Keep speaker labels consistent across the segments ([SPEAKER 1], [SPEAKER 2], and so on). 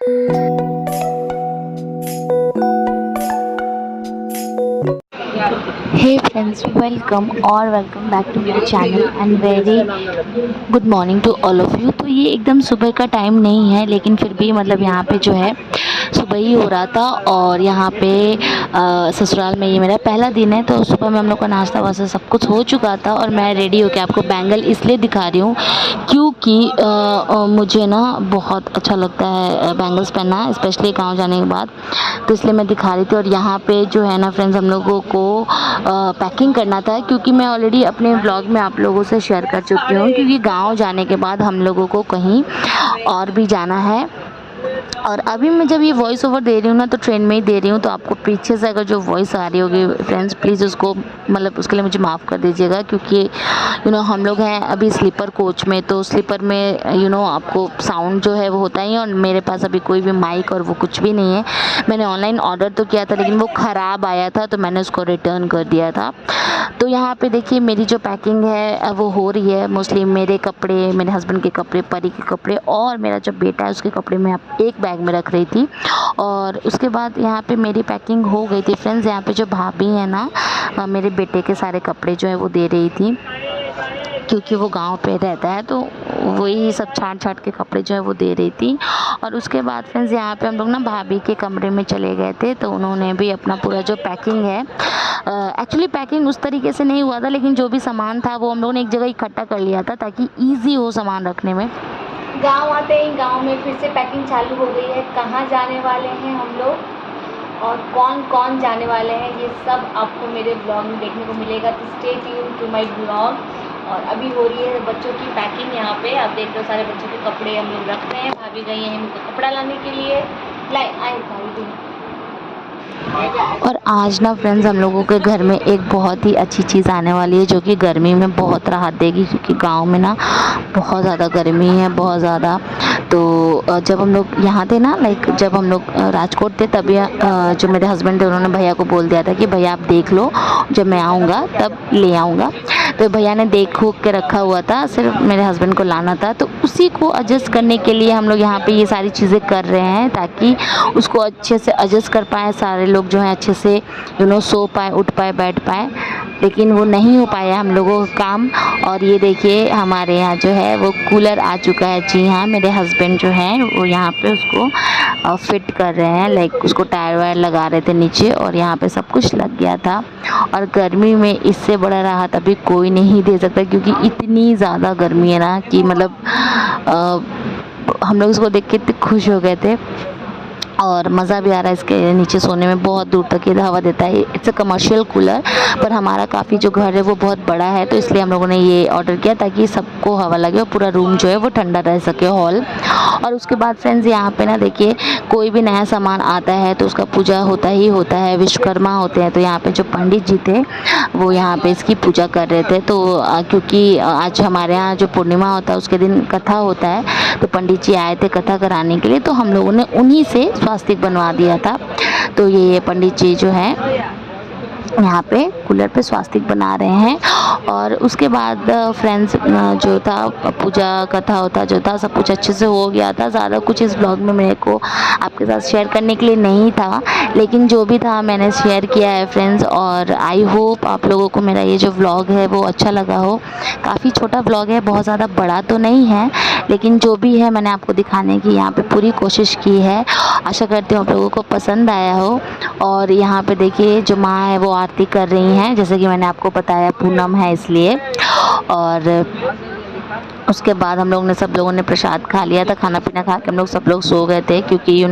[SPEAKER 1] Hey friends, welcome back to my channel and very good morning to all of you. तो ये एकदम सुबह का टाइम नहीं है, लेकिन फिर भी मतलब यहाँ पे जो है सुबह ही हो रहा था। और यहाँ पे ससुराल में ये मेरा पहला दिन है, तो सुबह में हम लोग का नाश्ता वास्ता सब कुछ हो चुका था। और मैं रेडी होकर आपको बैंगल इसलिए दिखा रही हूँ क्योंकि मुझे ना बहुत अच्छा लगता है बैंगल्स पहनना, स्पेशली गाँव जाने के बाद, तो इसलिए मैं दिखा रही थी। और यहाँ पे जो है ना फ्रेंड्स, हम लोगों को पैकिंग करना था, क्योंकि मैं ऑलरेडी अपने ब्लॉग में आप लोगों से शेयर कर चुकी हूँ, क्योंकि गांव जाने के बाद हम लोगों को कहीं और भी जाना है। और अभी मैं जब ये वॉइस ओवर दे रही हूँ ना, तो ट्रेन में ही दे रही हूँ, तो आपको पीछे से अगर जो वॉइस आ रही होगी फ्रेंड्स, प्लीज़ उसको मतलब उसके लिए मुझे माफ़ कर दीजिएगा, क्योंकि हम लोग हैं अभी स्लीपर कोच में, तो स्लीपर में आपको साउंड जो है वो होता ही है। और मेरे पास अभी कोई भी माइक और वो कुछ भी नहीं है। मैंने ऑनलाइन ऑर्डर तो किया था, लेकिन वो ख़राब आया था, तो मैंने उसको रिटर्न कर दिया था। तो यहाँ पे देखिए मेरी जो पैकिंग है वो हो रही है। मोस्टली मेरे कपड़े, मेरे हस्बैंड के कपड़े, परी के कपड़े और मेरा जो बेटा है उसके कपड़े मैं एक बैग में रख रही थी। और उसके बाद यहाँ पे मेरी पैकिंग हो गई थी फ्रेंड्स। यहाँ पे जो भाभी है ना, मेरे बेटे के सारे कपड़े जो है वो दे रही थी, क्योंकि वो गांव पे रहता है, तो वही सब छाट के कपड़े जो है वो दे रही थी। और उसके बाद फ्रेंड्स यहाँ पे हम लोग ना भाभी के कमरे में चले गए थे, तो उन्होंने भी अपना पूरा जो पैकिंग है, एक्चुअली पैकिंग उस तरीके से नहीं हुआ था, लेकिन जो भी सामान था वो हम लोगों ने एक जगह इकट्ठा कर लिया था, ताकि ईजी हो सामान रखने में।
[SPEAKER 2] गांव आते ही गांव में फिर से पैकिंग चालू हो गई है। कहाँ जाने वाले हैं हम लोग और कौन कौन जाने वाले हैं, ये सब आपको मेरे ब्लॉग में देखने को मिलेगा, तो stay tuned to my blog. और अभी हो रही है बच्चों की पैकिंग। यहाँ पे आप देख लो सारे बच्चों के कपड़े हम लोग रख रहे हैं। भाभी गई हैं इनको कपड़ा लाने के लिए। आए भाभी।
[SPEAKER 1] और आज ना फ्रेंड्स, हम लोगों के घर में एक बहुत ही अच्छी चीज़ आने वाली है, जो कि गर्मी में बहुत राहत देगी, क्योंकि गांव में ना बहुत ज़्यादा गर्मी है, बहुत ज़्यादा। तो जब हम लोग यहाँ थे ना, जब हम लोग राजकोट थे, तभी जो मेरे हस्बैंड थे उन्होंने भैया को बोल दिया था कि भैया आप देख लो, जब मैं आऊँगा तब ले आऊँगा। तो भैया ने देख के रखा हुआ था, सिर्फ मेरे हस्बैंड को लाना था। तो उसी को एडजस्ट करने के लिए हम लोग यहाँ पे ये सारी चीज़ें कर रहे हैं, ताकि उसको अच्छे से एडजस्ट कर पाए सारे लोग, जो हैं अच्छे से सो पाए, उठ पाए, बैठ पाए। लेकिन वो नहीं हो पाया हम लोगों का काम। और ये देखिए हमारे यहाँ जो है वो कूलर आ चुका है। जी हाँ, मेरे हस्बैंड जो हैं वो यहाँ पे उसको फिट कर रहे हैं, उसको टायर वायर लगा रहे थे नीचे, और यहाँ पे सब कुछ लग गया था। और गर्मी में इससे बड़ा राहत अभी कोई नहीं दे सकता, क्योंकि इतनी ज़्यादा गर्मी है ना कि मतलब हम लोग इसको देख के इतने खुश हो गए थे। और मज़ा भी आ रहा है इसके नीचे सोने में, बहुत दूर तक ये हवा देता है। इट्स अ कमर्शियल कूलर, पर हमारा काफ़ी जो घर है वो बहुत बड़ा है, तो इसलिए हम लोगों ने ये ऑर्डर किया, ताकि सबको हवा लगे और पूरा रूम जो है वो ठंडा रह सके, हॉल। और उसके बाद फ्रेंड्स यहाँ पे ना देखिए, कोई भी नया सामान आता है तो उसका पूजा होता ही होता है, विश्वकर्मा होते हैं। तो यहाँ पे जो पंडित जी थे वो यहाँ पे इसकी पूजा कर रहे थे। तो क्योंकि आज हमारे यहाँ जो पूर्णिमा होता है उसके दिन कथा होता है, तो पंडित जी आए थे कथा कराने के लिए, तो हम लोगों ने उन्हीं से स्वास्तिक बनवा दिया था। तो ये पंडित जी जो है यहाँ पे कूलर पे स्वास्तिक बना रहे हैं। और उसके बाद फ्रेंड्स जो था, पूजा कथा होता जो था, सब कुछ अच्छे से हो गया था। ज़्यादा कुछ इस ब्लॉग में मेरे को आपके साथ शेयर करने के लिए नहीं था, लेकिन जो भी था मैंने शेयर किया है फ्रेंड्स। और आई होप आप लोगों को मेरा ये जो व्लॉग है वो अच्छा लगा हो। काफ़ी छोटा व्लॉग है, बहुत ज़्यादा बड़ा तो नहीं है, लेकिन जो भी है मैंने आपको दिखाने की यहाँ पे पूरी कोशिश की है। आशा करती हूँ आप लोगों को पसंद आया हो। और यहाँ पे देखिए जो माँ है वो आरती कर रही हैं, जैसे कि मैंने आपको बताया पूनम है इसलिए। और उसके बाद हम लोग ने सब लोगों ने प्रसाद खा लिया था। खाना पीना खा के हम लोग सब लोग सो गए थे, क्योंकि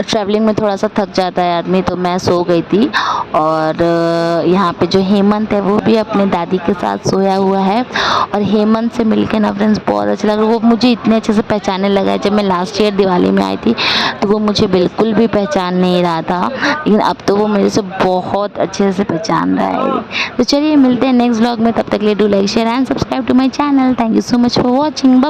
[SPEAKER 1] ट्रैवलिंग में थोड़ा सा थक जाता है आदमी, तो मैं सो गई थी। और यहाँ पे जो हेमंत है वो भी अपने दादी के साथ सोया हुआ है। और हेमंत से मिलके ना फ्रेंड्स बहुत अच्छा लग रहा है। वो मुझे इतने अच्छे से पहचानने लगा है। जब मैं लास्ट ईयर दिवाली में आई थी तो वो मुझे बिल्कुल भी पहचान नहीं रहा था, लेकिन अब तो वो मेरे से बहुत अच्छे से पहचान रहा है। तो चलिए मिलते हैं नेक्स्ट व्लॉग में, तब तक के लिए do like share and subscribe to my channel. Thank you so much for watching. Bye.